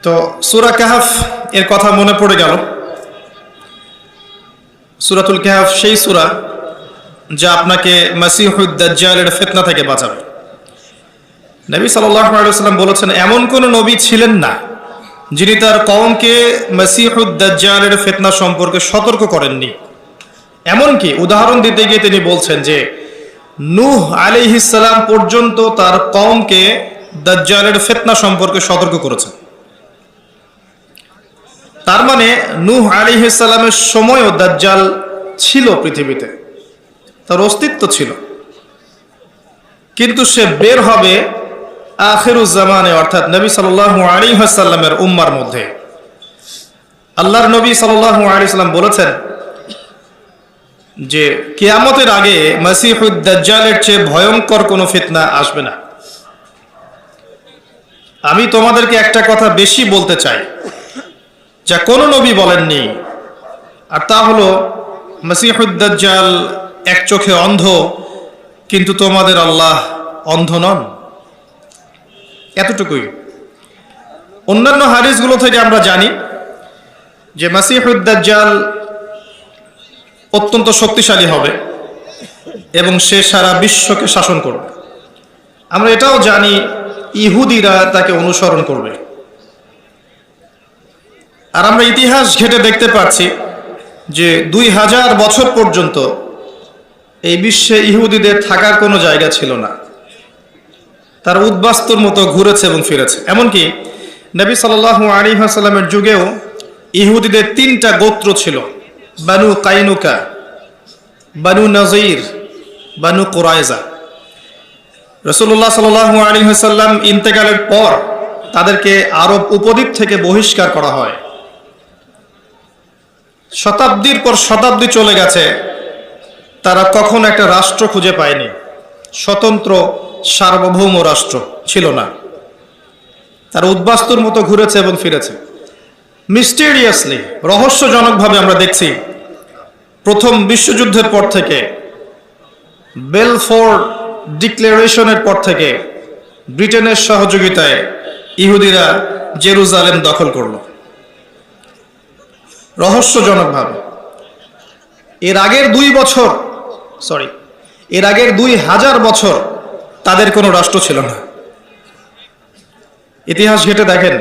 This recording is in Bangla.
তো সূরা কাহফ এর কথা মনে পড়ে গেল। সূরাতুল কাহফ সেই সূরা যা আপনাকে মাসিহুদ দাজ্জালের ফিতনা থেকে বাঁচাবে। নবী সাল্লাল্লাহু আলাইহি ওয়াসাল্লাম বলেছেন, এমন কোন নবী ছিলেন না যিনি তার কওমকে মাসিহুদ দাজ্জালের ফিতনা সম্পর্কে সতর্ক করেননি। এমনকি উদাহরণ দিতে গিয়ে তিনি বলছেন যে নূহ আলাইহিস সালাম পর্যন্ত তার কওমকে দাজ্জালের ফিতনা সম্পর্কে সতর্ক করেছেন। তার মানে নূহ আলাইহিস সালামের সময়ও দাজ্জাল ছিল পৃথিবীতে, তার অস্তিত্ব ছিল, কিন্তু সে বের হবে আখিরুজ জামানে, অর্থাৎ নবী সাল্লাল্লাহু আলাইহি ওয়াসাল্লামের উম্মার মধ্যে। আল্লাহর নবী সাল্লাল্লাহু আলাইহি ওয়াসাল্লাম বলেছেন যে কিয়ামতের আগে মাসিহুদ দাজ্জালের চেয়ে ভয়ঙ্কর কোনো ফিতনা আসবে না। আমি তোমাদেরকে একটা কথা বেশি বলতে চাই যা কোনো নবী বলেননি, আর তা হলো মাসিহুদ দাজ্জাল এক চোখে অন্ধ, কিন্তু তোমাদের আল্লাহ অন্ধ নন। এতটুকুই। অন্যান্য হাদিসগুলো থেকে আমরা জানি যে মাসিহুদ দাজ্জাল অত্যন্ত শক্তিশালী হবে এবং সে সারা বিশ্বকে শাসন করবে। আমরা এটাও জানি ইহুদিরা তাকে অনুসরণ করবে। আর আমরা ইতিহাস ঘেঁটে দেখতে পাচ্ছি যে 2000 বছর পর্যন্ত এই বিশ্বে ইহুদিদের থাকার কোনো জায়গা ছিল না। তারা উদ্বাস্তুর মতো ঘুরেছে এবং ফিরেছে। এমনকি নবী সাল্লাল্লাহু আলাইহি ওয়াসাল্লামের যুগেও ইহুদিদের 3টা গোত্র ছিল, বানু কাইনুকা, বানু নাজির, বানু কুরাইজা। রাসূলুল্লাহ সাল্লাল্লাহু আলাইহি ওয়াসাল্লাম ইন্তেকালের পর তাদেরকে আরব উপদ্বীপ থেকে বহিষ্কার করা হয়। শতাব্দীর পর শতাব্দী চলে গেছে, তারা কখনো একটা রাষ্ট্র খুঁজে পায়নি, স্বতন্ত্র সার্বভৌম রাষ্ট্র ছিল না। তারা উদ্বাস্তুর মতো ঘুরেছে এবং ফিরেছে। মিস্টেরিয়াসলি, রহস্যজনকভাবে আমরা দেখছি প্রথম বিশ্বযুদ্ধের পর থেকে, বেলফোর ডিক্লারেশনের পর থেকে ব্রিটেনের সহযোগিতায় ইহুদিরা জেরুজালেম দখল করল রহস্যজনকভাবে। এর আগের 2000 বছর তাদের কোনো রাষ্ট্র ছিল না। ইতিহাস ঘেঁটে দেখেন